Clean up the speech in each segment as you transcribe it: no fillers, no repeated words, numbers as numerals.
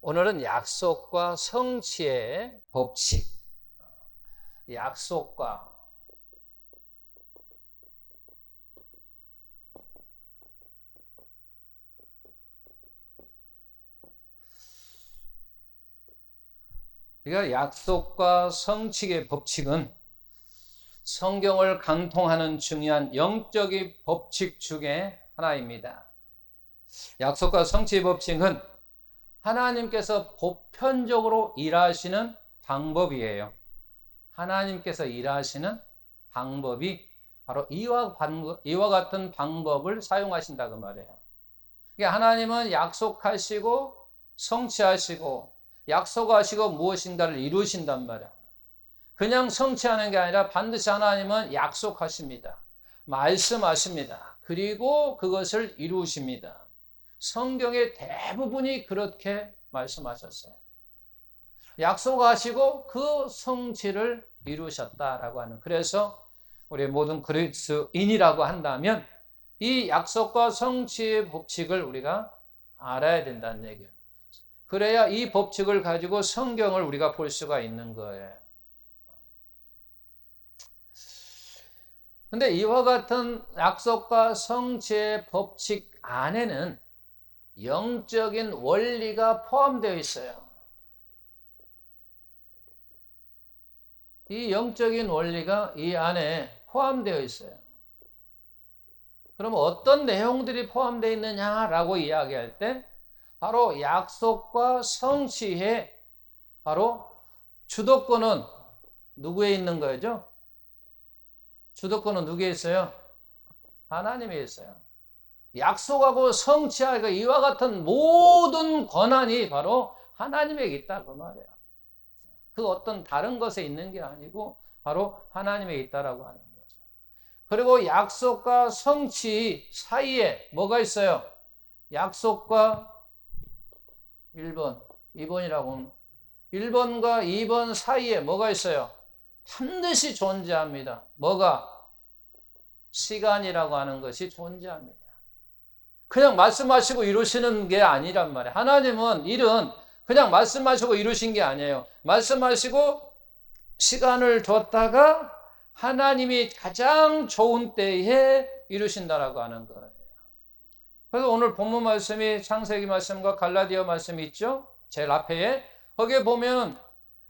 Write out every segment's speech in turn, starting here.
오늘은 약속과 성취의 법칙, 약속과 약속과 성취의 법칙은 성경을 강통하는 중요한 영적인 법칙 중에 하나입니다. 약속과 성취의 법칙은 하나님께서 보편적으로 일하시는 방법이에요. 하나님께서 일하시는 방법이 바로 이와 같은 방법을 사용하신다 그 말이에요. 그러니까 하나님은 약속하시고 성취하시고 약속하시고 무엇인가를 이루신단 말이에요. 그냥 성취하는 게 아니라 반드시 하나님은 약속하십니다. 말씀하십니다. 그리고 그것을 이루십니다. 성경의 대부분이 그렇게 말씀하셨어요. 약속하시고 그 성취를 이루셨다라고 하는. 그래서 우리 모든 그리스도인이라고 한다면 이 약속과 성취의 법칙을 우리가 알아야 된다는 얘기예요. 그래야 이 법칙을 가지고 성경을 우리가 볼 수가 있는 거예요. 근데 이와 같은 약속과 성취의 법칙 안에는 영적인 원리가 포함되어 있어요. 이 영적인 원리가 이 안에 포함되어 있어요. 그럼 어떤 내용들이 포함되어 있느냐라고 이야기할 때 바로 약속과 성취에 바로 주도권은 누구에 있는 거죠? 주도권은 누구에 있어요? 하나님에 있어요. 약속하고 성취하고 이와 같은 모든 권한이 바로 하나님에게 있다 그 말이에요. 그 어떤 다른 것에 있는 게 아니고 바로 하나님에 있다라고 하는 거죠. 그리고 약속과 성취 사이에 뭐가 있어요? 약속과 1번, 2번이라고 하면 1번과 2번 사이에 뭐가 있어요? 반드시 존재합니다. 뭐가? 시간이라고 하는 것이 존재합니다. 그냥 말씀하시고 이루시는 게 아니란 말이에요. 하나님은 일은 그냥 말씀하시고 이루신 게 아니에요. 말씀하시고 시간을 뒀다가 하나님이 가장 좋은 때에 이루신다라고 하는 거예요. 그래서 오늘 본문 말씀이 창세기 말씀과 갈라디아 말씀이 있죠. 제일 앞에 거기에 보면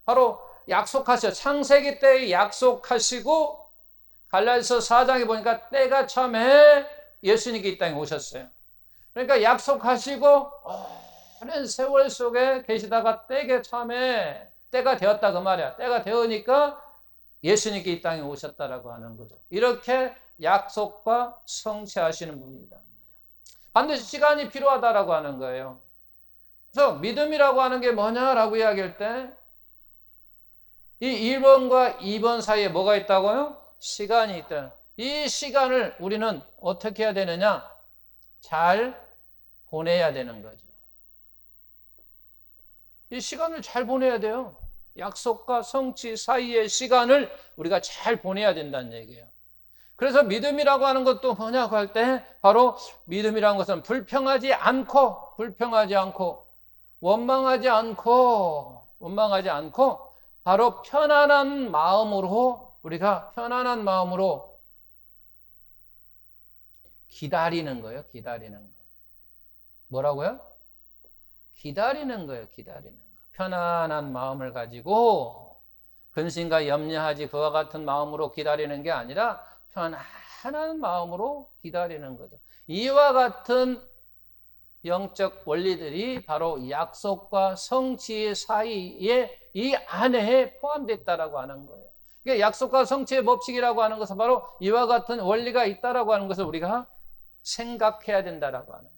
바로 약속하셔. 창세기 때 약속하시고 갈라디아서 4장에 보니까 때가 참에 예수님께 이 땅에 오셨어요. 그러니까 약속하시고 오랜 세월 속에 계시다가 때가 참에 때가 되었다 그 말이야. 때가 되으니까 예수님께 이 땅에 오셨다라고 하는 거죠. 이렇게 약속과 성취하시는 분이다. 반드시 시간이 필요하다라고 하는 거예요. 그래서 믿음이라고 하는 게 뭐냐라고 이야기할 때 이 1번과 2번 사이에 뭐가 있다고요? 시간이 있다. 이 시간을 우리는 어떻게 해야 되느냐? 잘 보내야 되는 거죠. 이 시간을 잘 보내야 돼요. 약속과 성취 사이의 시간을 우리가 잘 보내야 된다는 얘기예요. 그래서 믿음이라고 하는 것도 뭐냐고 할 때 바로 믿음이라는 것은 불평하지 않고 원망하지 않고 바로 편안한 마음으로 우리가 편안한 마음으로 기다리는 거예요. 기다리는 거. 뭐라고요? 기다리는 거예요. 기다리는 거. 편안한 마음을 가지고 근심과 염려하지 그와 같은 마음으로 기다리는 게 아니라 편안한 마음으로 기다리는 거죠. 이와 같은 영적 원리들이 바로 약속과 성취 사이에 이 안에 포함됐다라고 하는 거예요. 그러니까 약속과 성취의 법칙이라고 하는 것은 바로 이와 같은 원리가 있다라고 하는 것을 우리가 생각해야 된다라고 하는 거예요.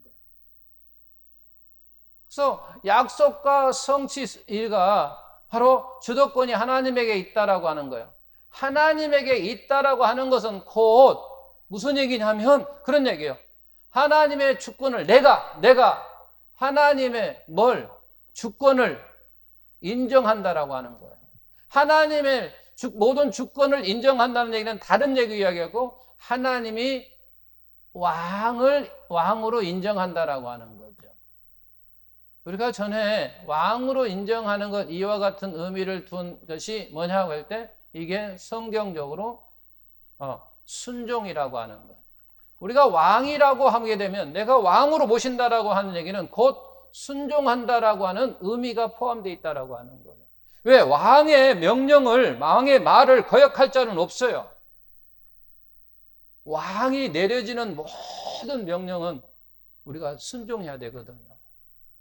그래서 약속과 성취가 바로 주도권이 하나님에게 있다라고 하는 거예요. 하나님에게 있다라고 하는 것은 곧 무슨 얘기냐면 그런 얘기예요. 하나님의 주권을 내가 하나님의 주권을 인정한다라고 하는 거예요. 하나님의 모든 주권을 인정한다는 얘기는 다른 얘기 이야기하고 하나님이 왕으로 인정한다라고 하는 거죠. 우리가 전에 왕으로 인정하는 것, 이와 같은 의미를 둔 것이 뭐냐고 할 때 이게 성경적으로 순종이라고 하는 거예요. 우리가 왕이라고 하게 되면 내가 왕으로 모신다라고 하는 얘기는 곧 순종한다라고 하는 의미가 포함되어 있다라고 하는 거예요. 왜? 왕의 명령을, 왕의 말을 거역할 자는 없어요. 왕이 내려지는 모든 명령은 우리가 순종해야 되거든요.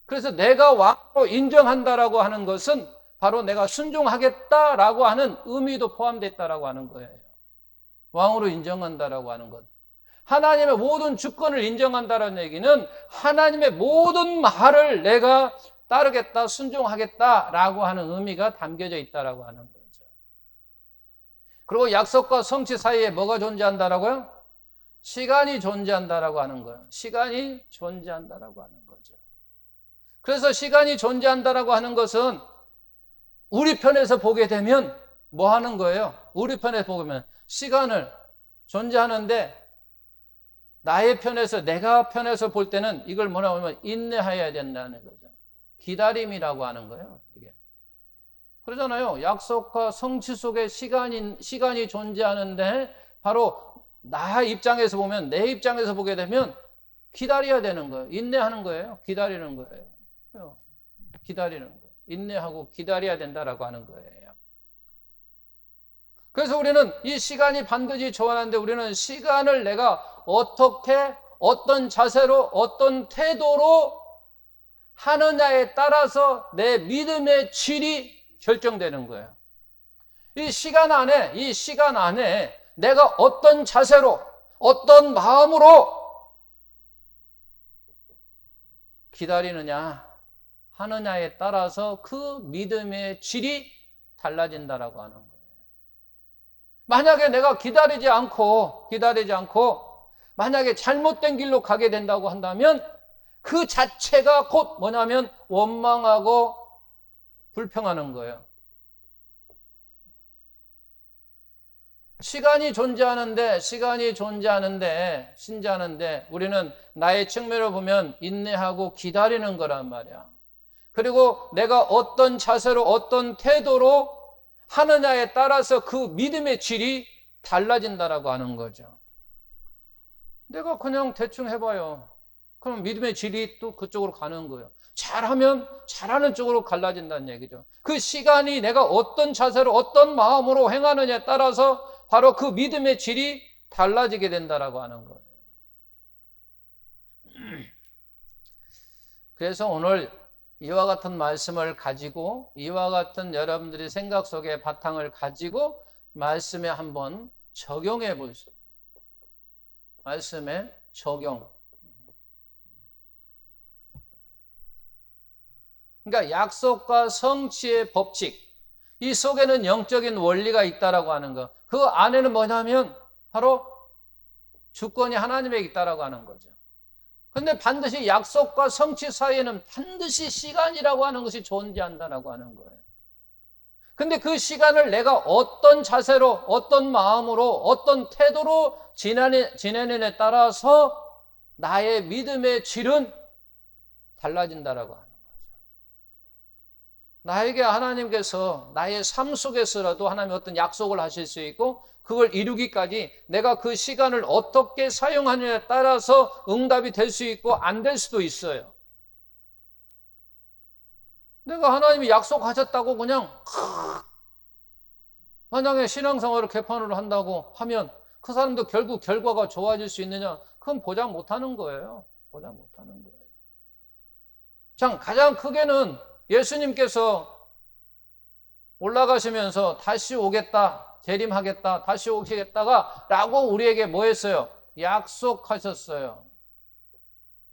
그래서 내가 왕으로 인정한다라고 하는 것은 바로 내가 순종하겠다라고 하는 의미도 포함됐다라고 하는 거예요. 왕으로 인정한다라고 하는 것. 하나님의 모든 주권을 인정한다라는 얘기는 하나님의 모든 말을 내가 따르겠다, 순종하겠다라고 하는 의미가 담겨져 있다라고 하는 거죠. 그리고 약속과 성취 사이에 뭐가 존재한다라고요? 시간이 존재한다라고 하는 거예요. 시간이 존재한다라고 하는 거죠. 그래서 시간이 존재한다라고 하는 것은 우리 편에서 보게 되면 뭐 하는 거예요? 우리 편에서 보면 시간을 존재하는데 나의 편에서, 내가 편에서 볼 때는 이걸 뭐라고 하면 인내해야 된다는 거죠. 기다림이라고 하는 거예요. 이게. 그러잖아요. 약속과 성취 속에 시간이 존재하는데 바로 나 입장에서 보면, 내 입장에서 보게 되면 기다려야 되는 거예요. 인내하는 거예요. 기다리는 거예요. 기다리는 거예요. 인내하고 기다려야 된다라고 하는 거예요. 그래서 우리는 이 시간이 반드시 좋아하는데 우리는 시간을 내가 어떻게, 어떤 자세로, 어떤 태도로 하느냐에 따라서 내 믿음의 질이 결정되는 거예요. 이 시간 안에 내가 어떤 자세로, 어떤 마음으로 기다리느냐 하느냐에 따라서 그 믿음의 질이 달라진다라고 하는 거예요. 만약에 내가 기다리지 않고 만약에 잘못된 길로 가게 된다고 한다면 그 자체가 곧 뭐냐면 원망하고 불평하는 거예요. 시간이 존재하는데 우리는 나의 측면으로 보면 인내하고 기다리는 거란 말이야. 그리고 내가 어떤 자세로 어떤 태도로 하느냐에 따라서 그 믿음의 질이 달라진다라고 하는 거죠. 내가 그냥 대충 해봐요. 그럼 믿음의 질이 또 그쪽으로 가는 거예요. 잘하면 잘하는 쪽으로 갈라진다는 얘기죠. 그 시간이 내가 어떤 자세로 어떤 마음으로 행하느냐에 따라서 바로 그 믿음의 질이 달라지게 된다라고 하는 거예요. 그래서 오늘 이와 같은 말씀을 가지고 이와 같은 여러분들의 생각 속에 바탕을 가지고 말씀에 한번 적용해 보시죠. 말씀에 적용. 그러니까 약속과 성취의 법칙, 이 속에는 영적인 원리가 있다라고 하는 거. 그 안에는 뭐냐면 바로 주권이 하나님에게 있다라고 하는 거죠. 근데 반드시 약속과 성취 사이에는 반드시 시간이라고 하는 것이 존재한다라고 하는 거예요. 근데 그 시간을 내가 어떤 자세로, 어떤 마음으로, 어떤 태도로 지내느냐에 따라서 나의 믿음의 질은 달라진다라고 하는 거죠. 나에게 하나님께서 나의 삶 속에서라도 하나님이 어떤 약속을 하실 수 있고 그걸 이루기까지 내가 그 시간을 어떻게 사용하느냐에 따라서 응답이 될 수 있고 안 될 수도 있어요. 내가 하나님이 약속하셨다고 그냥 만약에 신앙생활을 개판으로 한다고 하면 그 사람도 결국 결과가 좋아질 수 있느냐? 그건 보장 못하는 거예요. 보장 못하는 거예요. 참 가장 크게는 예수님께서 올라가시면서 다시 오겠다, 재림하겠다, 다시 오시겠다가 라고 우리에게 뭐 했어요? 약속하셨어요.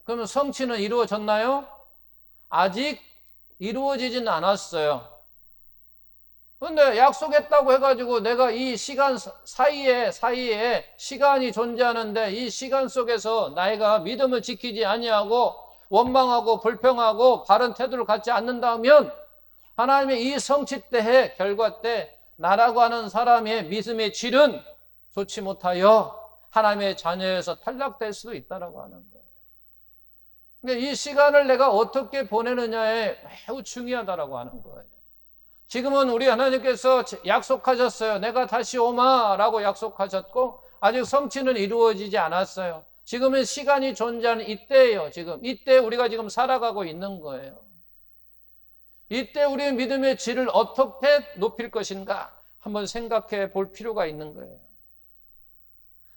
그러면 성취는 이루어졌나요? 아직 이루어지지는 않았어요. 그런데 약속했다고 해가지고 내가 이 시간 사이에 시간이 존재하는데 이 시간 속에서 나이가 믿음을 지키지 아니하고 원망하고 불평하고 바른 태도를 갖지 않는다면 하나님의 이 성취 때의 결과 때 나라고 하는 사람의 믿음의 질은 좋지 못하여 하나님의 자녀에서 탈락될 수도 있다라고 하는 거예요. 이 시간을 내가 어떻게 보내느냐에 매우 중요하다라고 하는 거예요. 지금은 우리 하나님께서 약속하셨어요. 내가 다시 오마라고 약속하셨고 아직 성취는 이루어지지 않았어요. 지금은 시간이 존재하는 이때예요. 지금 이때 우리가 지금 살아가고 있는 거예요. 이때 우리의 믿음의 질을 어떻게 높일 것인가 한번 생각해 볼 필요가 있는 거예요.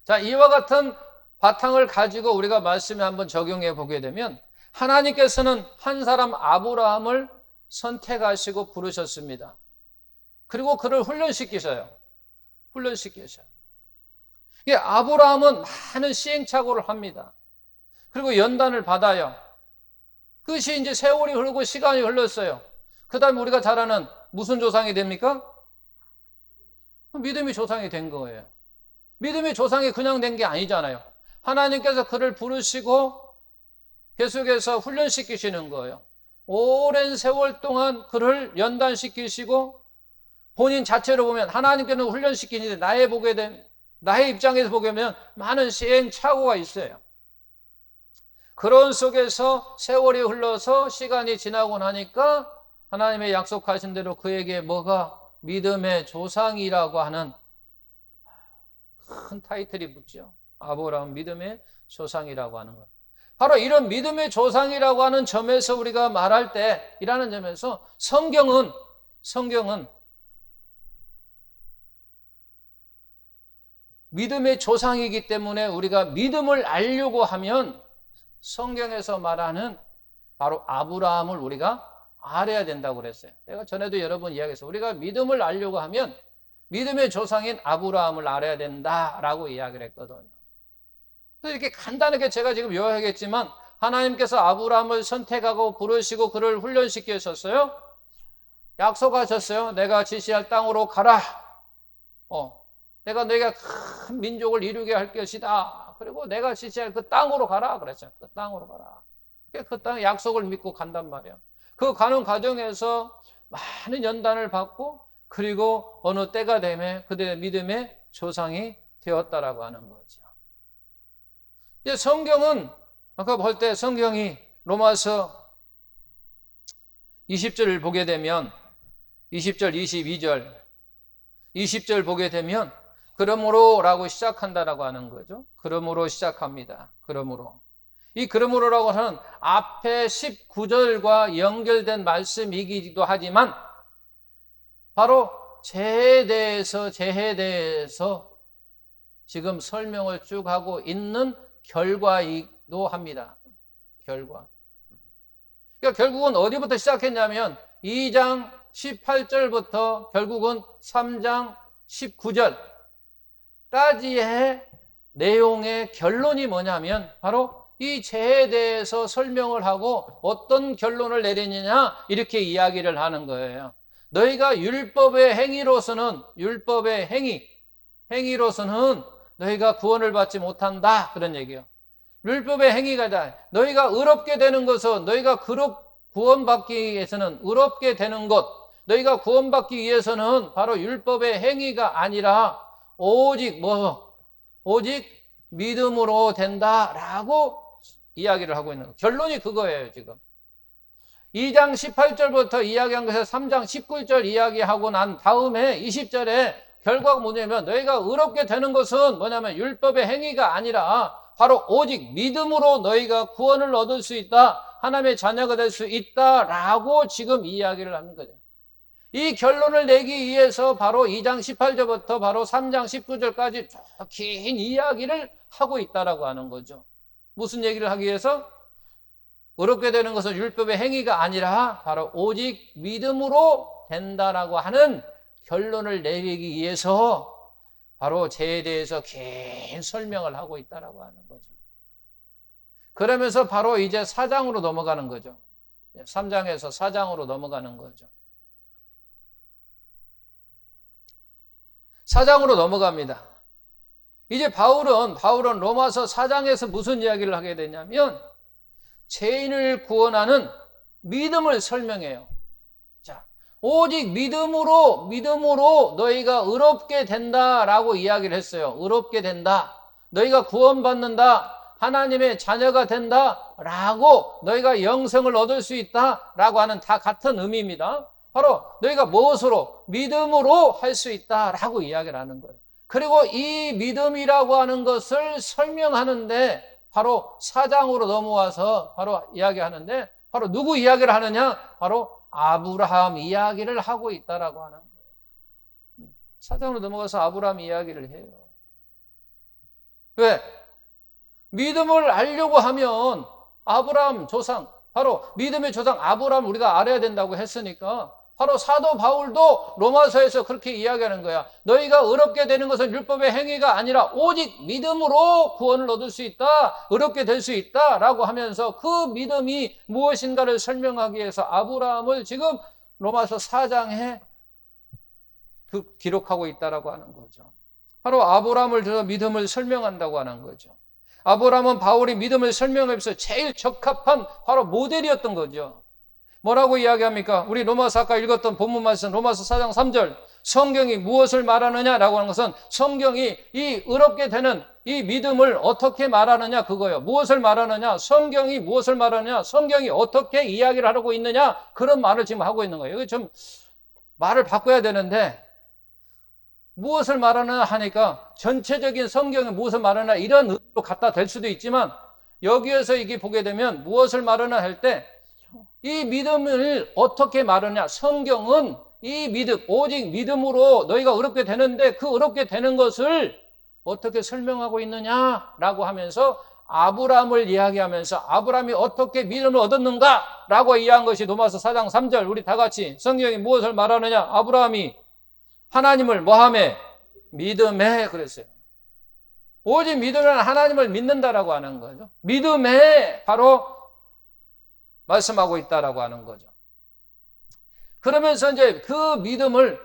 자, 이와 같은 바탕을 가지고 우리가 말씀에 한번 적용해 보게 되면 하나님께서는 한 사람 아브라함을 선택하시고 부르셨습니다. 그리고 그를 훈련시키셔요. 아브라함은 많은 시행착오를 합니다. 그리고 연단을 받아요. 그것이 이제 세월이 흐르고 시간이 흘렀어요. 그 다음에 우리가 잘 아는 무슨 조상이 됩니까? 믿음이 조상이 된 거예요. 믿음이 조상이 그냥 된 게 아니잖아요. 하나님께서 그를 부르시고 계속해서 훈련시키시는 거예요. 오랜 세월 동안 그를 연단시키시고 본인 자체로 보면 하나님께는 훈련시키는데 나의 입장에서 보게 되면 많은 시행착오가 있어요. 그런 속에서 세월이 흘러서 시간이 지나고 나니까 하나님의 약속하신 대로 그에게 뭐가 믿음의 조상이라고 하는 큰 타이틀이 붙죠. 아브라함 믿음의 조상이라고 하는 것. 바로 이런 믿음의 조상이라고 하는 점에서 우리가 말할 때 이라는 점에서 성경은 믿음의 조상이기 때문에 우리가 믿음을 알려고 하면 성경에서 말하는 바로 아브라함을 우리가 알아야 된다고 그랬어요. 내가 전에도 여러 번 이야기했어요. 우리가 믿음을 알려고 하면 믿음의 조상인 아브라함을 알아야 된다라고 이야기를 했거든요. 그래서 이렇게 간단하게 제가 지금 요약했지만 하나님께서 아브라함을 선택하고 부르시고 그를 훈련시키셨어요. 약속하셨어요. 내가 지시할 땅으로 가라. 내가 너희가 큰 민족을 이루게 할 것이다. 그리고 내가 지시할 그 땅으로 가라. 그랬죠. 그 땅으로 가라. 그 땅 약속을 믿고 간단 말이에요. 그 가는 과정에서 많은 연단을 받고 그리고 어느 때가 되면 그들의 믿음의 조상이 되었다라고 하는 거죠. 이제 성경은 아까 볼 때 성경이 로마서 20절을 보게 되면 20절, 20절 보게 되면 그러므로라고 시작한다라고 하는 거죠. 그러므로 시작합니다. 이 그러므로라고 하는 앞에 19절과 연결된 말씀이기도 하지만 바로 재해에 대해서 지금 설명을 쭉 하고 있는 결과이기도 합니다. 결과. 그러니까 결국은 어디부터 시작했냐면 2장 18절부터 결국은 3장 19절까지의 내용의 결론이 뭐냐면 바로 이 죄에 대해서 설명을 하고 어떤 결론을 내리느냐 이렇게 이야기를 하는 거예요. 너희가 율법의 행위로서는 너희가 구원을 받지 못한다 그런 얘기예요. 율법의 행위가 다 너희가 의롭게 되는 것은 너희가 구원받기 위해서는 의롭게 되는 것 너희가 구원받기 위해서는 바로 율법의 행위가 아니라 오직 믿음으로 된다라고 이야기를 하고 있는 거예요. 결론이 그거예요. 지금 2장 18절부터 이야기한 것에서 3장 19절 이야기하고 난 다음에 20절에 결과가 뭐냐면 너희가 의롭게 되는 것은 뭐냐면 율법의 행위가 아니라 바로 오직 믿음으로 너희가 구원을 얻을 수 있다. 하나님의 자녀가 될 수 있다라고 지금 이야기를 하는 거죠. 이 결론을 내기 위해서 바로 2장 18절부터 바로 3장 19절까지 긴 이야기를 하고 있다라고 하는 거죠. 무슨 얘기를 하기 위해서? 의롭게 되는 것은 율법의 행위가 아니라 바로 오직 믿음으로 된다라고 하는 결론을 내리기 위해서 바로 죄에 대해서 긴 설명을 하고 있다라고 하는 거죠. 그러면서 바로 이제 4장으로 넘어가는 거죠. 3장에서 4장으로 넘어가는 거죠. 4장으로 넘어갑니다. 이제 바울은 로마서 4장에서 무슨 이야기를 하게 되냐면 죄인을 구원하는 믿음을 설명해요. 자, 오직 믿음으로 너희가 의롭게 된다라고 이야기를 했어요. 의롭게 된다. 너희가 구원받는다. 하나님의 자녀가 된다. 라고 너희가 영생을 얻을 수 있다라고 하는 다 같은 의미입니다. 바로 너희가 무엇으로? 믿음으로 할 수 있다라고 이야기를 하는 거예요. 그리고 이 믿음이라고 하는 것을 설명하는데 바로 4장으로 넘어와서 바로 이야기하는데 바로 누구 이야기를 하느냐? 바로 아브라함 이야기를 하고 있다라고 하는 거예요. 4장으로 넘어가서 아브라함 이야기를 해요. 왜? 믿음을 알려고 하면 아브라함 조상, 바로 믿음의 조상 아브라함 우리가 알아야 된다고 했으니까 바로 사도 바울도 로마서에서 그렇게 이야기하는 거야. 너희가 의롭게 되는 것은 율법의 행위가 아니라 오직 믿음으로 구원을 얻을 수 있다. 의롭게 될 수 있다라고 하면서 그 믿음이 무엇인가를 설명하기 위해서 아브라함을 지금 로마서 4장에 기록하고 있다라고 하는 거죠. 바로 아브라함을 들어 믿음을 설명한다고 하는 거죠. 아브라함은 바울이 믿음을 설명하면서 제일 적합한 바로 모델이었던 거죠. 뭐라고 이야기합니까? 우리 로마서 아까 읽었던 본문 말씀 로마서 4장 3절 성경이 무엇을 말하느냐라고 하는 것은 성경이 이 의롭게 되는 이 믿음을 어떻게 말하느냐 그거예요. 무엇을 말하느냐? 성경이 무엇을 말하느냐? 성경이 어떻게 이야기를 하고 있느냐? 그런 말을 지금 하고 있는 거예요. 여기 좀 말을 바꿔야 되는데 무엇을 말하느냐 하니까 전체적인 성경이 무엇을 말하느냐 이런 의미로 갖다 댈 수도 있지만 여기에서 이게 보게 되면 무엇을 말하느냐 할 때 이 믿음을 어떻게 말하느냐 성경은 이 믿음 오직 믿음으로 너희가 의롭게 되는데 그 의롭게 되는 것을 어떻게 설명하고 있느냐라고 하면서 아브라함을 이야기하면서 아브라함이 어떻게 믿음을 얻었는가라고 이야기한 것이 로마서 4장 3절 우리 다 같이 성경이 무엇을 말하느냐 아브라함이 하나님을 뭐하매? 믿음에 그랬어요. 오직 믿으면 하나님을 믿는다라고 하는 거죠. 믿음에 바로 말씀하고 있다라고 하는 거죠. 그러면서 이제 그 믿음을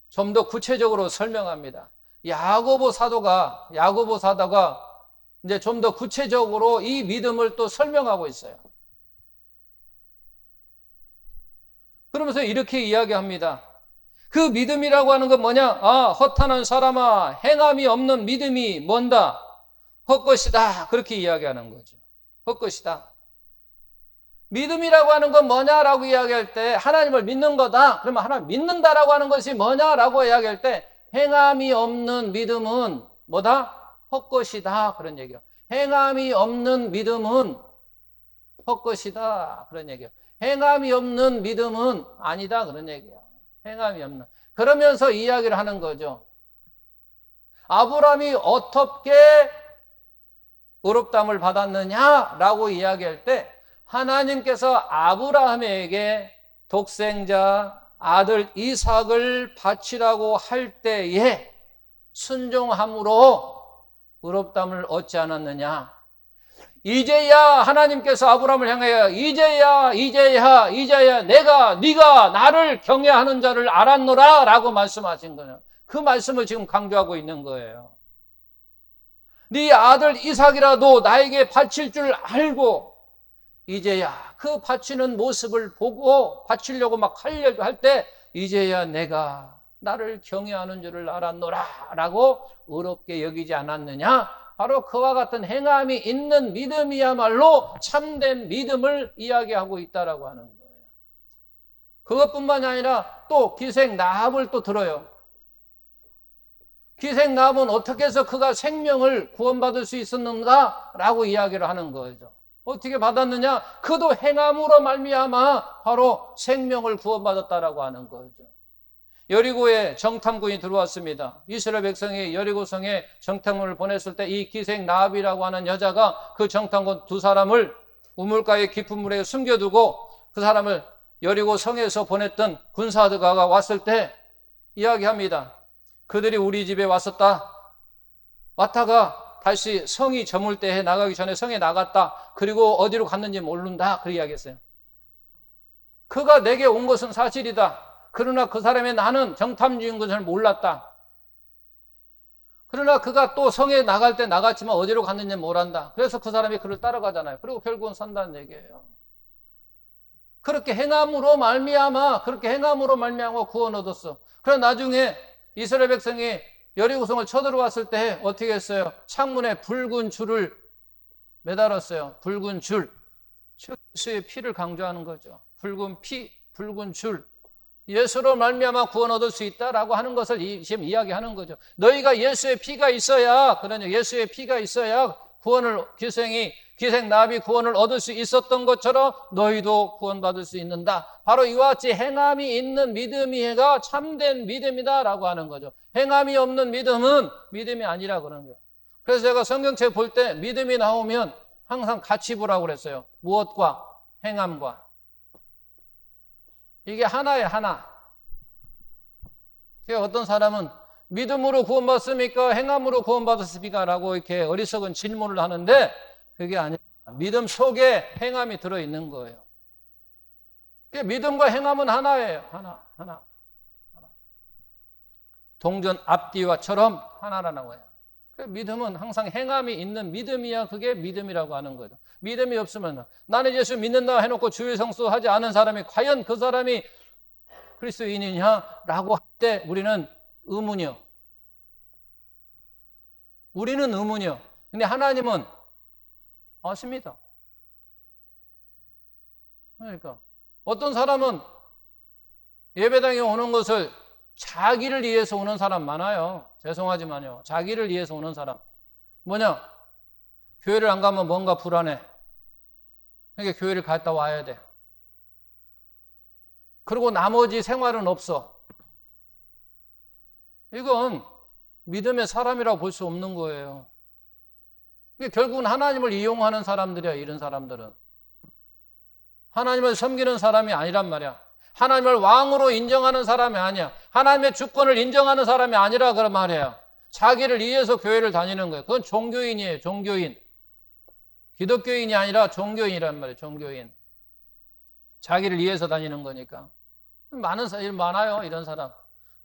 좀 더 구체적으로 설명합니다. 야고보 사도가 이제 좀 더 구체적으로 이 믿음을 또 설명하고 있어요. 그러면서 이렇게 이야기합니다. 그 믿음이라고 하는 건 뭐냐? 허탄한 사람아, 행함이 없는 믿음이 뭔다? 헛것이다. 그렇게 이야기하는 거죠. 헛것이다. 믿음이라고 하는 건 뭐냐라고 이야기할 때 하나님을 믿는 거다. 그러면 하나님 믿는다라고 하는 것이 뭐냐라고 이야기할 때 행함이 없는 믿음은 뭐다? 헛것이다. 그런 얘기예요. 행함이 없는 믿음은 헛것이다. 그런 얘기예요. 행함이 없는 믿음은 아니다. 그런 얘기예요. 행함이 없는. 그러면서 이야기를 하는 거죠. 아브라함이 어떻게 의롭다함을 받았느냐라고 이야기할 때 하나님께서 아브라함에게 독생자 아들 이삭을 바치라고 할 때에 순종함으로 의롭다함을 얻지 않았느냐. 이제야 하나님께서 아브라함을 향하여 이제야 네가 나를 경외하는 자를 알았노라 라고 말씀하신 거예요. 그 말씀을 지금 강조하고 있는 거예요. 네 아들 이삭이라도 나에게 바칠 줄 알고 이제야 그 바치는 모습을 보고 바치려고 막 하려고 할 때 이제야 내가 나를 경외하는 줄을 알았노라 라고 의롭게 여기지 않았느냐. 바로 그와 같은 행함이 있는 믿음이야말로 참된 믿음을 이야기하고 있다라고 하는 거예요. 그것뿐만이 아니라 또 기생 라합을 또 들어요. 기생 라합은 어떻게 해서 그가 생명을 구원받을 수 있었는가라고 이야기를 하는 거죠. 어떻게 받았느냐? 그도 행함으로 말미암아 바로 생명을 구원받았다라고 하는 거죠. 여리고에 정탐꾼이 들어왔습니다. 이스라엘 백성이 여리고성에 정탐꾼을 보냈을 때 이 기생 라합이라고 하는 여자가 그 정탐꾼 두 사람을 우물가의 깊은 물에 숨겨두고 그 사람을 여리고 성에서 보냈던 군사가 왔을 때 이야기합니다. 그들이 우리 집에 왔다가 다시 성이 저물 때에 나가기 전에 성에 나갔다. 그리고 어디로 갔는지 모른다. 그 이야기했어요. 그가 내게 온 것은 사실이다. 그러나 그 사람의 나는 정탐주인 것을 몰랐다. 그러나 그가 또 성에 나갈 때 나갔지만 어디로 갔는지 모른다. 그래서 그 사람이 그를 따라가잖아요. 그리고 결국은 산다는 얘기예요. 그렇게 행함으로 말미암아 구원 얻었어. 그러나 나중에 이스라엘 백성이 여리고성을 쳐들어왔을 때 어떻게 했어요? 창문에 붉은 줄을 매달았어요. 붉은 줄. 예수의 피를 강조하는 거죠. 붉은 피, 붉은 줄. 예수로 말미암아 구원 얻을 수 있다라고 하는 것을 지금 이야기하는 거죠. 너희가 예수의 피가 있어야, 그러냐, 예수의 피가 있어야 구원을, 기생 나비 구원을 얻을 수 있었던 것처럼 너희도 구원받을 수 있는다. 바로 이와 같이 행함이 있는 믿음이가 참된 믿음이다라고 하는 거죠. 행함이 없는 믿음은 믿음이 아니라 그러는 거예요. 그래서 제가 성경책 볼 때 믿음이 나오면 항상 같이 보라고 그랬어요. 무엇과? 행함과. 이게 하나예요, 하나. 어떤 사람은 믿음으로 구원받습니까? 행함으로 구원받았습니까? 라고 이렇게 어리석은 질문을 하는데 그게 아니라 믿음 속에 행함이 들어있는 거예요. 믿음과 행함은 하나예요. 하나. 동전 앞뒤와처럼 하나라는 거예요. 믿음은 항상 행함이 있는 믿음이야 그게 믿음이라고 하는 거죠. 믿음이 없으면 나는 예수 믿는다 해놓고 주일 성수하지 않은 사람이 과연 그 사람이 그리스도인이냐라고 할 때 우리는 의문이요. 근데 하나님은 아십니다. 그러니까 어떤 사람은 예배당에 오는 것을 자기를 위해서 오는 사람 많아요. 죄송하지만요. 자기를 위해서 오는 사람. 뭐냐? 교회를 안 가면 뭔가 불안해. 그러니까 교회를 갔다 와야 돼. 그리고 나머지 생활은 없어. 이건 믿음의 사람이라고 볼 수 없는 거예요. 결국은 하나님을 이용하는 사람들이야, 이런 사람들은. 하나님을 섬기는 사람이 아니란 말이야. 하나님을 왕으로 인정하는 사람이 아니야. 하나님의 주권을 인정하는 사람이 아니라 그런 말이에요. 자기를 위해서 교회를 다니는 거예요. 그건 종교인이에요, 종교인. 기독교인이 아니라 종교인이란 말이에요, 종교인. 자기를 위해서 다니는 거니까. 많아요, 이런 사람.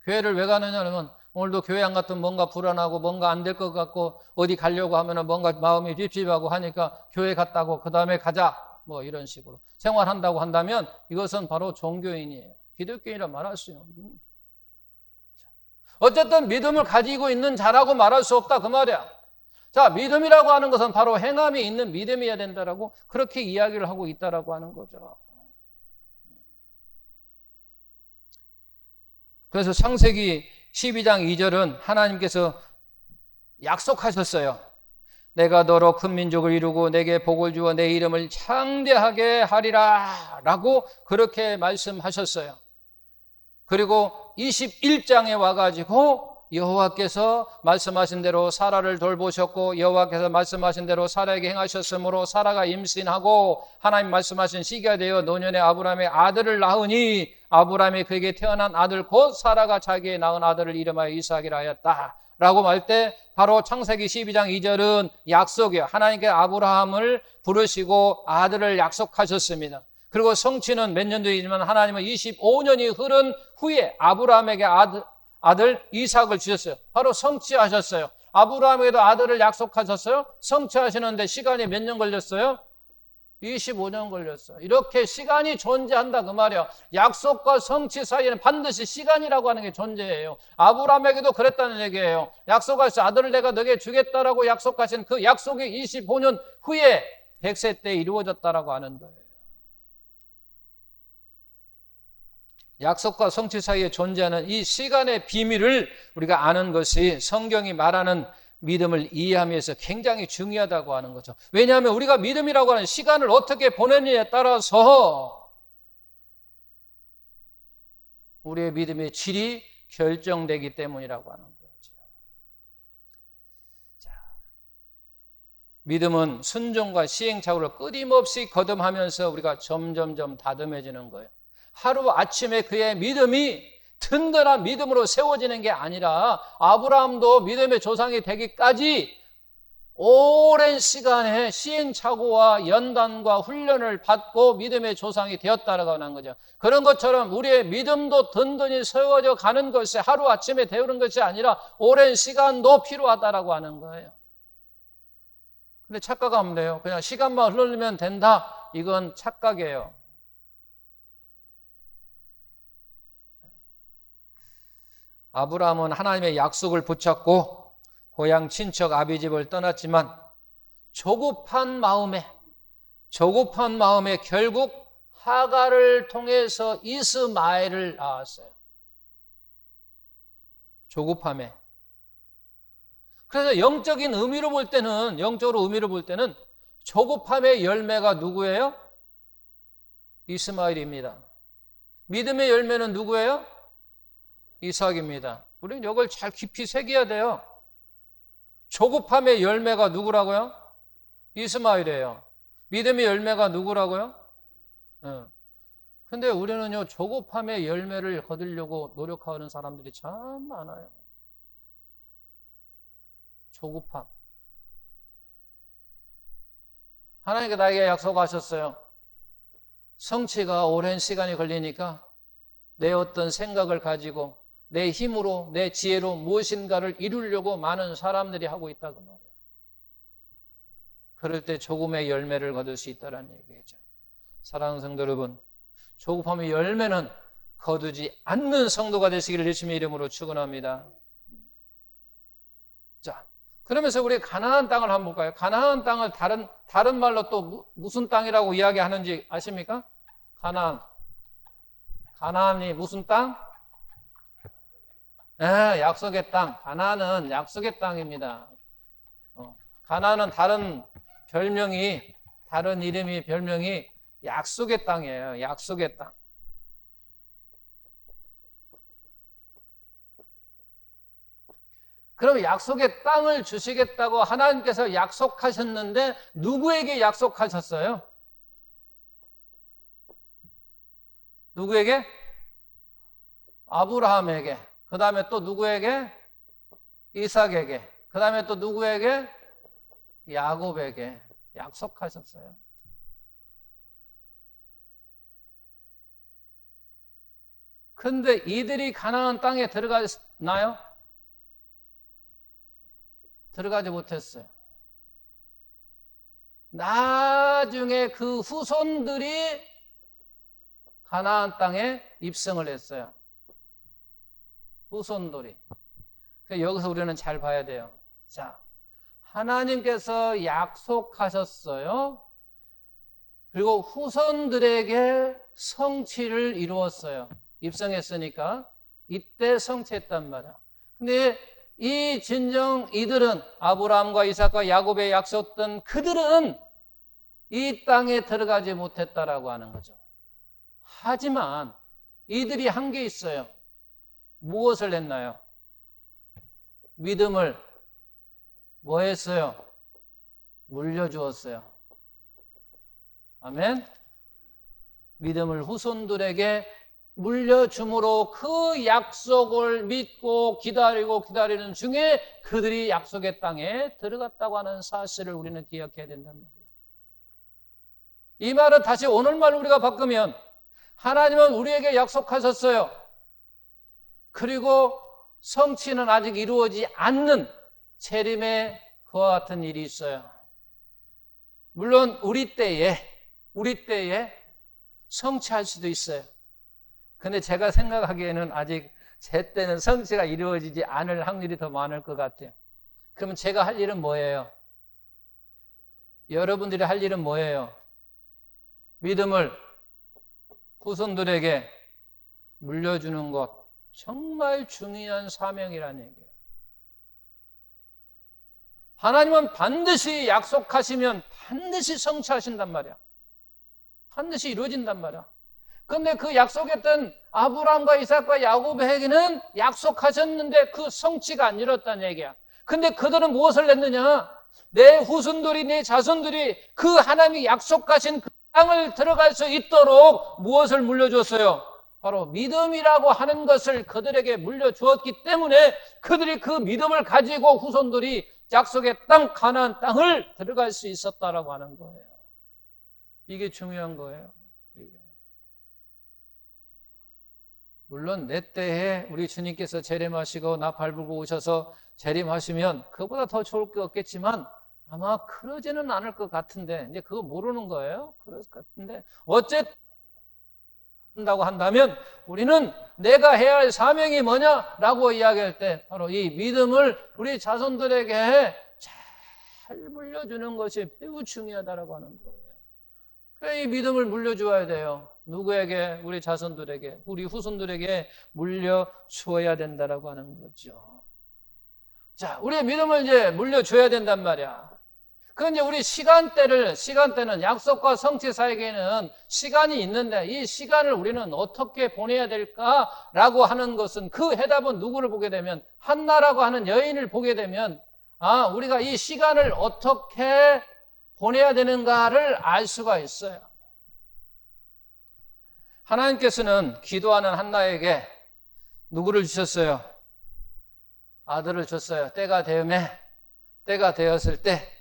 교회를 왜 가느냐 하면 오늘도 교회 안 갔더니 뭔가 불안하고 뭔가 안 될 것 같고 어디 가려고 하면 뭔가 마음이 찝찝하고 하니까 교회 갔다고 그 다음에 가자. 뭐 이런 식으로 생활한다고 한다면 이것은 바로 종교인이에요. 기독교인이라 말할 수 없는. 어쨌든 믿음을 가지고 있는 자라고 말할 수 없다 그 말이야. 자, 믿음이라고 하는 것은 바로 행함이 있는 믿음이어야 된다라고 그렇게 이야기를 하고 있다라고 하는 거죠. 그래서 창세기 12장 2절은 하나님께서 약속하셨어요. 내가 너로 큰 민족을 이루고 내게 복을 주어 내 이름을 창대하게 하리라 라고 그렇게 말씀하셨어요. 그리고 21장에 와가지고 여호와께서 말씀하신 대로 사라를 돌보셨고 여호와께서 말씀하신 대로 사라에게 행하셨으므로 사라가 임신하고 하나님 말씀하신 시기가 되어 노년에 아브라함의 아들을 낳으니 아브라함이 그에게 태어난 아들 곧 사라가 자기의 낳은 아들을 이름하여 이삭이라 하였다 라고 말 때 바로 창세기 12장 2절은 약속이에요. 하나님께 아브라함을 부르시고 아들을 약속하셨습니다. 그리고 성취는 몇 년도이지만 하나님은 25년이 흐른 후에 아브라함에게 아들 이삭을 주셨어요. 바로 성취하셨어요. 아브라함에게도 아들을 약속하셨어요. 성취하시는데 시간이 몇 년 걸렸어요? 25년 걸렸어요. 이렇게 시간이 존재한다 그 말이에요. 약속과 성취 사이에는 반드시 시간이라고 하는 게 존재해요. 아브라함에게도 그랬다는 얘기예요. 약속하신 아들을 내가 너에게 주겠다라고 약속하신 그 약속이 25년 후에 100세 때 이루어졌다라고 하는 거예요. 약속과 성취 사이에 존재하는 이 시간의 비밀을 우리가 아는 것이 성경이 말하는 믿음을 이해하면서 굉장히 중요하다고 하는 거죠. 왜냐하면 우리가 믿음이라고 하는 시간을 어떻게 보내느냐에 따라서 우리의 믿음의 질이 결정되기 때문이라고 하는 거죠. 자, 믿음은 순종과 시행착오를 끊임없이 거듭하면서 우리가 점점점 다듬어지는 거예요. 하루 아침에 그의 믿음이 든든한 믿음으로 세워지는 게 아니라 아브라함도 믿음의 조상이 되기까지 오랜 시간의 시행착오와 연단과 훈련을 받고 믿음의 조상이 되었다라고 하는 거죠. 그런 것처럼 우리의 믿음도 든든히 세워져 가는 것이 하루아침에 되는 것이 아니라 오랜 시간도 필요하다라고 하는 거예요. 근데 착각하면 돼요. 그냥 시간만 흐르면 된다. 이건 착각이에요. 아브라함은 하나님의 약속을 붙잡고 고향 친척 아비 집을 떠났지만 조급한 마음에 결국 하갈을 통해서 이스마엘을 낳았어요. 조급함에. 그래서 영적으로 의미로 볼 때는 조급함의 열매가 누구예요? 이스마엘입니다. 믿음의 열매는 누구예요? 이삭입니다. 우리는 이걸 잘 깊이 새겨야 돼요. 조급함의 열매가 누구라고요? 이스마엘이에요. 믿음의 열매가 누구라고요? 근데 우리는요, 조급함의 열매를 거두려고 노력하는 사람들이 참 많아요. 조급함. 하나님께 나에게 약속하셨어요. 성취가 오랜 시간이 걸리니까 내 어떤 생각을 가지고 내 힘으로, 내 지혜로 무엇인가를 이루려고 많은 사람들이 하고 있다고 말이에요. 그럴 때 조금의 열매를 거둘 수 있다는 얘기죠. 사랑하는 성도 여러분, 조급함의 열매는 거두지 않는 성도가 되시기를 예수님의 이름으로 축원합니다. 자, 그러면서 우리 가나안 땅을 한번 볼까요? 가나안 땅을 다른 말로 또 무슨 땅이라고 이야기하는지 아십니까? 가나안이 무슨 땅? 약속의 땅. 가나안은 약속의 땅입니다. 가나안은 다른 별명이 약속의 땅이에요. 약속의 땅. 그럼 약속의 땅을 주시겠다고 하나님께서 약속하셨는데 누구에게 약속하셨어요? 누구에게? 아브라함에게. 그 다음에 또 누구에게? 이삭에게. 그 다음에 또 누구에게? 야곱에게 약속하셨어요. 근데 이들이 가나안 땅에 들어갔나요? 들어가지 못했어요. 나중에 그 후손들이 가나안 땅에 입성을 했어요. 후손들이. 여기서 우리는 잘 봐야 돼요. 자, 하나님께서 약속하셨어요. 그리고 후손들에게 성취를 이루었어요. 입성했으니까 이때 성취했단 말이야. 근데 이들은 아브라함과 이삭과 야곱의 약속된 그들은 이 땅에 들어가지 못했다라고 하는 거죠. 하지만 이들이 한 게 있어요. 무엇을 했나요? 믿음을 뭐 했어요? 물려주었어요. 아멘? 믿음을 후손들에게 물려줌으로 그 약속을 믿고 기다리는 중에 그들이 약속의 땅에 들어갔다고 하는 사실을 우리는 기억해야 된단 말이에요. 이 말은 다시 오늘말로 우리가 바꾸면 하나님은 우리에게 약속하셨어요. 그리고 성취는 아직 이루어지지 않는 재림의 그와 같은 일이 있어요. 물론 우리 때에 성취할 수도 있어요. 근데 제가 생각하기에는 아직 제 때는 성취가 이루어지지 않을 확률이 더 많을 것 같아요. 그러면 제가 할 일은 뭐예요? 여러분들이 할 일은 뭐예요? 믿음을 후손들에게 물려주는 것, 정말 중요한 사명이라는 얘기예요. 하나님은 반드시 약속하시면 반드시 성취하신단 말이야. 반드시 이루어진단 말이야. 그런데 그 약속했던 아브라함과 이삭과 야곱에게는 약속하셨는데 그 성취가 안 이뤘다는 얘기야. 근데 그들은 무엇을 냈느냐? 내 후손들이, 내 자손들이 그 하나님이 약속하신 그 땅을 들어갈 수 있도록 무엇을 물려줬어요? 바로 믿음이라고 하는 것을 그들에게 물려주었기 때문에 그들이 그 믿음을 가지고 후손들이 약속의 땅, 가나안 땅을 들어갈 수 있었다라고 하는 거예요. 이게 중요한 거예요. 물론 내 때에 우리 주님께서 재림하시고 나 밟고 오셔서 재림하시면 그보다 더 좋을 게 없겠지만 아마 그러지는 않을 것 같은데, 이제 그거 모르는 거예요. 그럴 것 같은데 어쨌든 한다고 한다면 우리는 내가 해야 할 사명이 뭐냐라고 이야기할 때 바로 이 믿음을 우리 자손들에게 잘 잘 물려주는 것이 매우 중요하다라고 하는 거예요. 그래, 이 믿음을 물려주어야 돼요. 누구에게? 우리 자손들에게, 우리 후손들에게 물려주어야 된다라고 하는 거죠. 자, 우리의 믿음을 이제 물려줘야 된단 말이야. 그건 이제 우리 시간대는 약속과 성취 사이에는 시간이 있는데 이 시간을 우리는 어떻게 보내야 될까라고 하는 것은 그 해답은 누구를 보게 되면 한나라고 하는 여인을 보게 되면 우리가 이 시간을 어떻게 보내야 되는가를 알 수가 있어요. 하나님께서는 기도하는 한나에게 누구를 주셨어요? 아들을 줬어요. 때가 되었을 때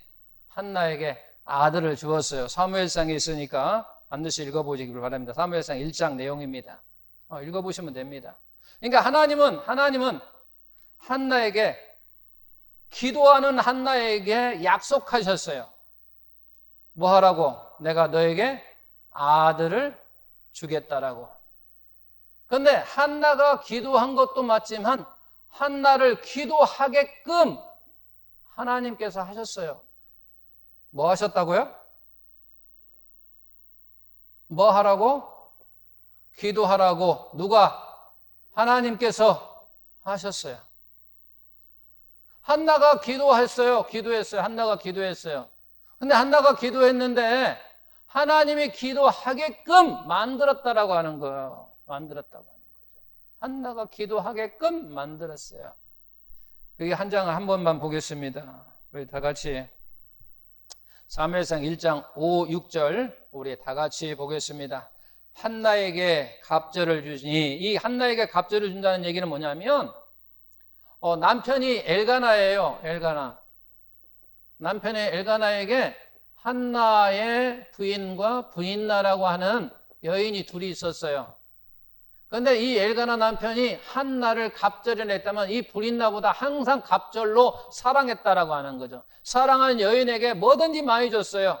한나에게 아들을 주었어요. 사무엘상에 있으니까 반드시 읽어보시길 바랍니다. 사무엘상 1장 내용입니다. 읽어보시면 됩니다. 그러니까 하나님은 한나에게, 기도하는 한나에게 약속하셨어요. 뭐 하라고? 내가 너에게 아들을 주겠다라고. 그런데 한나가 기도한 것도 맞지만 한나를 기도하게끔 하나님께서 하셨어요. 뭐 하셨다고요? 뭐 하라고? 기도하라고. 누가? 하나님께서 하셨어요. 한나가 기도했어요. 한나가 기도했어요. 근데 한나가 기도했는데 하나님이 기도하게끔 만들었다라고 하는 거예요. 만들었다고 하는 거죠. 한나가 기도하게끔 만들었어요. 그게 한 장을 한 번만 보겠습니다. 우리 다 같이 사무엘상 1장 5, 6절 우리 다 같이 보겠습니다. 한나에게 갑절을 주시니, 이 한나에게 갑절을 준다는 얘기는 뭐냐면 남편이 엘가나예요. 남편이 엘가나에게 한나의 부인과 부인나라고 하는 여인이 둘이 있었어요. 그런데 이 엘가나 남편이 한나를 갑절에 냈다면 이 부인나보다 항상 갑절로 사랑했다라고 하는 거죠. 사랑하는 여인에게 뭐든지 많이 줬어요.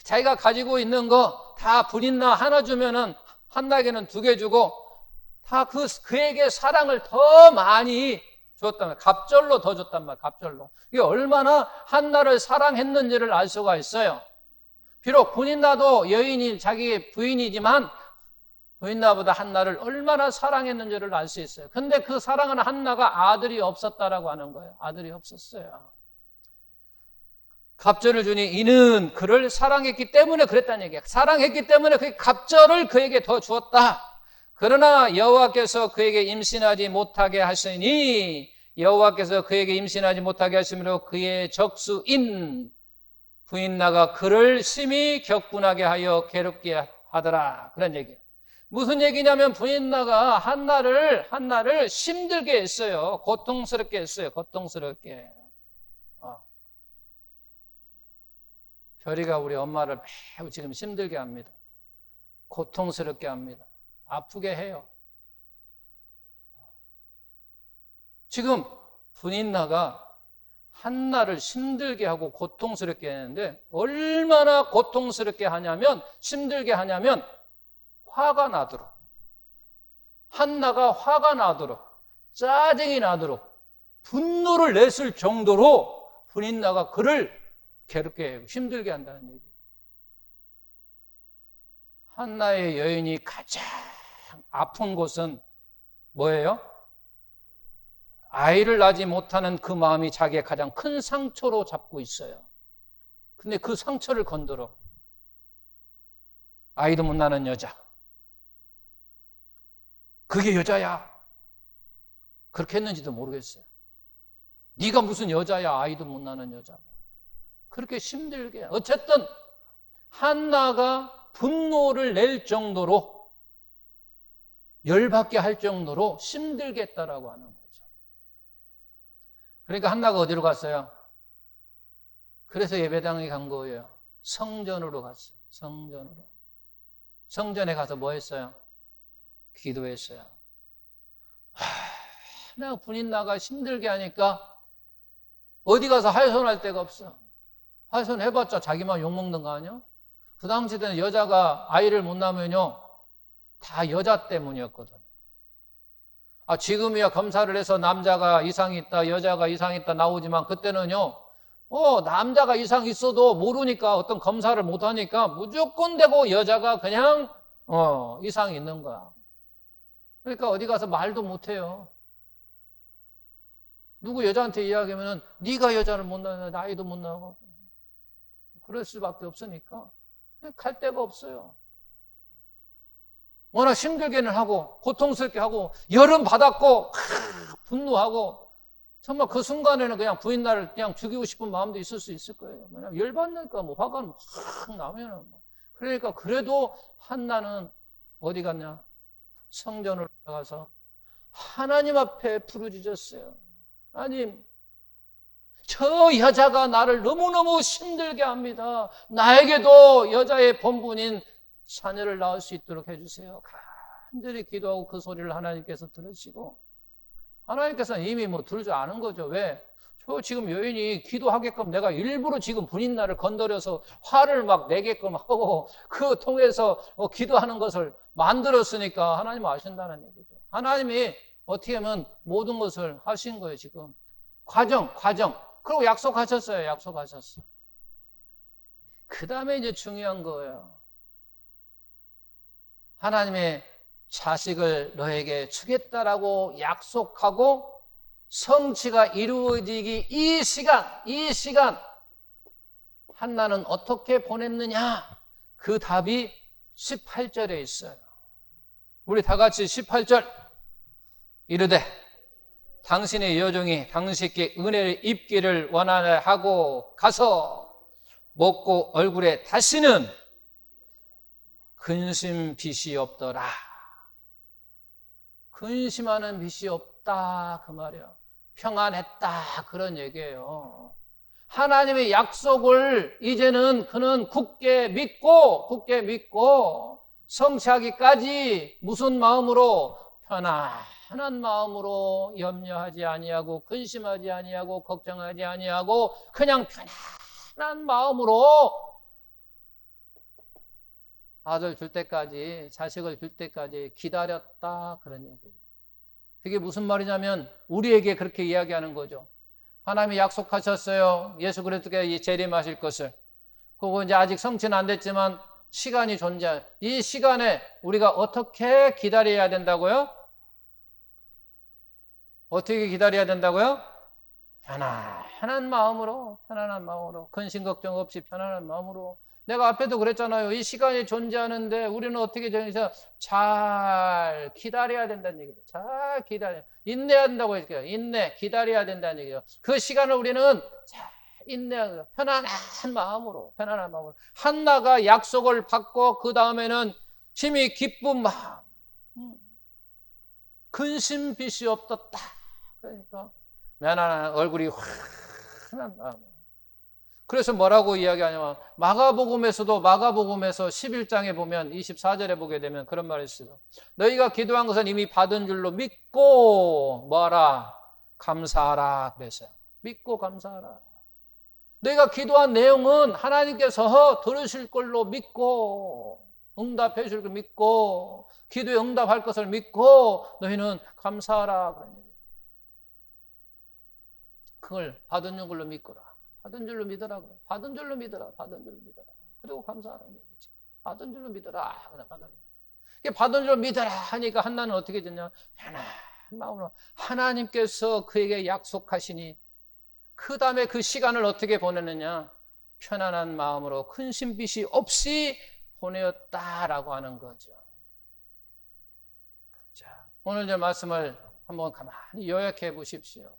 자기가 가지고 있는 거 다 부인나 하나 주면은 한나에게는 2개 주고 다 그에게 사랑을 더 많이 줬단 말이에요. 갑절로 더 줬단 말이에요. 갑절로. 이게 얼마나 한나를 사랑했는지를 알 수가 있어요. 비록 부인나도 여인이 자기 부인이지만 부인나보다 한나를 얼마나 사랑했는지를 알 수 있어요. 근데 그 사랑하는 한나가 아들이 없었다라고 하는 거예요. 아들이 없었어요. 갑절을 주니 이는 그를 사랑했기 때문에 그랬다는 얘기예요. 사랑했기 때문에 그 갑절을 그에게 더 주었다. 그러나 여호와께서 그에게 임신하지 못하게 하시니, 여호와께서 그에게 임신하지 못하게 하심으로 그의 적수인 부인나가 그를 심히 격분하게 하여 괴롭게 하더라. 그런 얘기예요. 무슨 얘기냐면 부인나가 한나를 힘들게 했어요. 고통스럽게 했어요. 고통스럽게. 별이가 우리 엄마를 매우 지금 힘들게 합니다. 고통스럽게 합니다. 아프게 해요. 지금 부인나가 한나를 힘들게 하고 고통스럽게 했는데 얼마나 고통스럽게 하냐면, 힘들게 하냐면 화가 나도록, 한나가 화가 나도록, 짜증이 나도록, 분노를 냈을 정도로 부인나가 그를 괴롭게 해요. 힘들게 한다는 얘기예요. 한나의 여인이 가장 아픈 곳은 뭐예요? 아이를 낳지 못하는 그 마음이 자기의 가장 큰 상처로 잡고 있어요. 근데 그 상처를 건드려. 아이도 못 낳는 여자. 그게 여자야. 그렇게 했는지도 모르겠어요. 네가 무슨 여자야, 아이도 못 낳는 여자. 그렇게 힘들게. 어쨌든 한나가 분노를 낼 정도로, 열받게 할 정도로 힘들게 했다라고 하는 거죠. 그러니까 한나가 어디로 갔어요? 그래서 예배당에 간 거예요. 성전으로 갔어요. 성전으로. 성전에 가서 뭐 했어요? 기도했어요. 내가 부인나가 힘들게 하니까 어디 가서 하소연할 데가 없어. 하소연해봤자 자기만 욕먹는 거 아니야? 그 당시 때는 여자가 아이를 못 낳으면요, 다 여자 때문이었거든. 지금이야 검사를 해서 남자가 이상이 있다, 여자가 이상이 있다 나오지만 그때는요, 남자가 이상 있어도 모르니까 어떤 검사를 못하니까 무조건 되고 여자가 그냥 이상이 있는 거야. 그러니까 어디 가서 말도 못해요. 누구 여자한테 이야기하면 네가 여자를 못 낳아 나이도 못 나고 그럴 수밖에 없으니까 갈 데가 없어요. 워낙 힘들게는 하고 고통스럽게 하고 열은 받았고 분노하고 정말 그 순간에는 그냥 부인 나를 그냥 죽이고 싶은 마음도 있을 수 있을 거예요. 왜냐면 열받으니까 뭐 화가 확 나면은 그러니까 그래도 한나는 어디 갔냐? 성전으로 나가서 하나님 앞에 부르짖었어요. 하나님, 저 여자가 나를 너무너무 힘들게 합니다. 나에게도 여자의 본분인 자녀를 낳을 수 있도록 해주세요. 간절히 기도하고 그 소리를 하나님께서 들으시고 하나님께서는 이미 들을 줄 아는 거죠. 왜? 저 지금 여인이 기도하게끔 내가 일부러 지금 분인날을 건드려서 화를 막 내게끔 하고 그 통해서 기도하는 것을 만들었으니까 하나님 아신다는 얘기죠. 하나님이 어떻게 하면 모든 것을 하신 거예요, 지금. 과정. 그리고 약속하셨어요. 그 다음에 이제 중요한 거예요. 하나님의 자식을 너에게 주겠다라고 약속하고 성취가 이루어지기 이 시간 한나는 어떻게 보냈느냐? 그 답이 18절에 있어요. 우리 다 같이 18절 이르되 당신의 여종이 당신께 은혜를 입기를 원하려 하고 가서 먹고 얼굴에 다시는 근심 빛이 없더라. 근심하는 빛이 없다 그 말이야. 평안했다 그런 얘기예요. 하나님의 약속을 이제는 그는 굳게 믿고 성취하기까지 무슨 마음으로? 편안한 마음으로 염려하지 아니하고 근심하지 아니하고 걱정하지 아니하고 그냥 편안한 마음으로 아들 줄 때까지, 자식을 줄 때까지 기다렸다 그런 얘기예요. 그게 무슨 말이냐면 우리에게 그렇게 이야기하는 거죠. 하나님이 약속하셨어요. 예수 그리스도께 재림하실 것을. 그거 이제 아직 성취는 안 됐지만 시간이 존재해요. 이 시간에 우리가 어떻게 기다려야 된다고요? 어떻게 기다려야 된다고요? 편안한 마음으로 근심 걱정 없이 편안한 마음으로. 내가 앞에도 그랬잖아요. 이 시간이 존재하는데 우리는 어떻게 정해서 잘 기다려야 된다는 얘기죠. 잘 기다려. 인내해야 된다고 했어요. 기다려야 된다는 얘기죠. 그 시간을 우리는 잘 인내하고 편안한 마음으로. 한나가 약속을 받고 그 다음에는 힘이 기쁜 마음. 근심 빛이 없었다. 그러니까 편안한 얼굴이 환한 마음. 그래서 뭐라고 이야기하냐면 마가복음에서 11장에 보면 24절에 보게 되면 그런 말이 있어요. 너희가 기도한 것은 이미 받은 줄로 믿고 뭐하라? 감사하라 그랬어요. 믿고 감사하라. 너희가 기도한 내용은 하나님께서 들으실 걸로 믿고 응답해 줄 걸 믿고 기도에 응답할 것을 믿고 너희는 감사하라 그런 얘기예요. 그걸 받은 걸로 믿거라. 받은 줄로 믿어라. 받은 줄로 믿어라. 그리고 감사하라는 얘기죠. 받은 줄로 믿어라. 받은 줄로 믿어라 하니까 한나는 어떻게 됐냐? 편안한 마음으로 하나님께서 그에게 약속하시니 그 다음에 그 시간을 어떻게 보내느냐? 편안한 마음으로 근심빛이 없이 보내었다라고 하는 거죠. 자, 오늘 제 말씀을 한번 가만히 요약해 보십시오.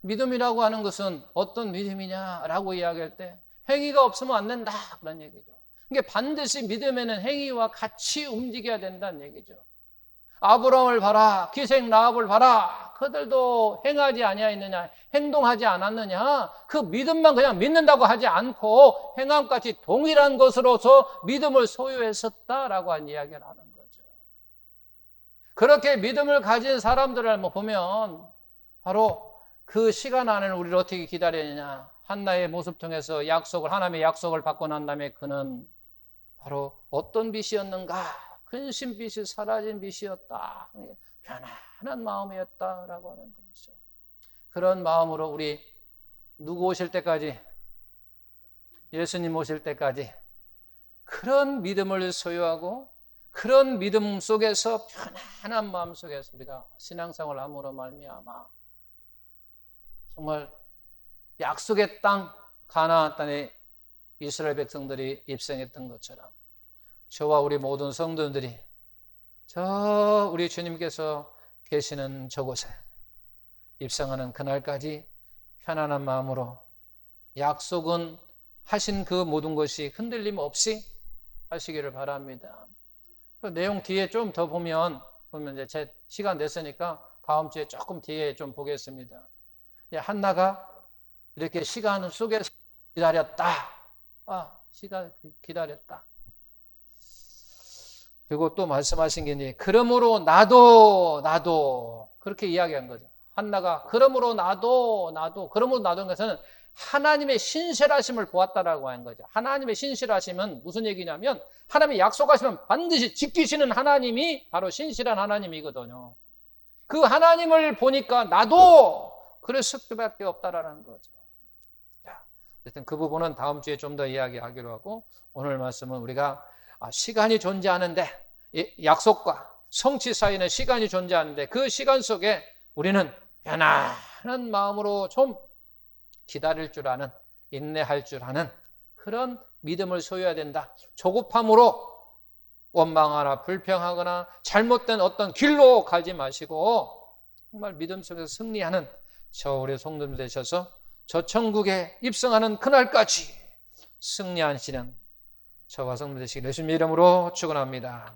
믿음이라고 하는 것은 어떤 믿음이냐라고 이야기할 때 행위가 없으면 안 된다 그런 얘기죠. 그러니까 반드시 믿음에는 행위와 같이 움직여야 된다는 얘기죠. 아브라함을 봐라, 기생 라합을 봐라. 그들도 행하지 아니하였느냐, 행동하지 않았느냐. 그 믿음만 그냥 믿는다고 하지 않고 행함같이 동일한 것으로서 믿음을 소유했었다라고 한 이야기를 하는 거죠. 그렇게 믿음을 가진 사람들을 보면 바로 그 시간 안에는 우리를 어떻게 기다리느냐. 한나의 모습 통해서 하나님의 약속을 받고 난 다음에 그는 바로 어떤 빛이었는가? 근심빛이 사라진 빛이었다. 편안한 마음이었다라고 하는 거죠. 그런 마음으로 우리 누구 오실 때까지, 예수님 오실 때까지 그런 믿음을 소유하고 그런 믿음 속에서 편안한 마음 속에서 우리가 신앙생활을 함으로 말미암아 정말 약속의 땅, 가나안 땅에 이스라엘 백성들이 입성했던 것처럼 저와 우리 모든 성도들이 저 우리 주님께서 계시는 저곳에 입성하는 그날까지 편안한 마음으로 약속은 하신 그 모든 것이 흔들림 없이 하시기를 바랍니다. 그 내용 뒤에 좀 더 보면 이제 제 시간 됐으니까 다음 주에 조금 뒤에 좀 보겠습니다. 한나가 이렇게 시간 속에서 기다렸다. 시간 기다렸다. 그리고 또 말씀하신 게 이제 그러므로 나도 그렇게 이야기한 거죠. 한나가 그러므로 나도 그러므로 나도인 것은 하나님의 신실하심을 보았다라고 하는 거죠. 하나님의 신실하심은 무슨 얘기냐면 하나님이 약속하시면 반드시 지키시는 하나님이 바로 신실한 하나님이거든요. 그 하나님을 보니까 나도 그랬을 수밖에 없다라는 거죠. 어쨌든 그 부분은 다음 주에 좀 더 이야기하기로 하고 오늘 말씀은 우리가 시간이 존재하는데 약속과 성취 사이에는 시간이 존재하는데 그 시간 속에 우리는 편안한 마음으로 좀 기다릴 줄 아는, 인내할 줄 아는 그런 믿음을 소유해야 된다. 조급함으로 원망하거나 불평하거나 잘못된 어떤 길로 가지 마시고 정말 믿음 속에서 승리하는 저 우리 성도들 되셔서 저 천국에 입성하는 그날까지 승리하시는 저와 성도들 되시길 예수님의 이름으로 축원합니다.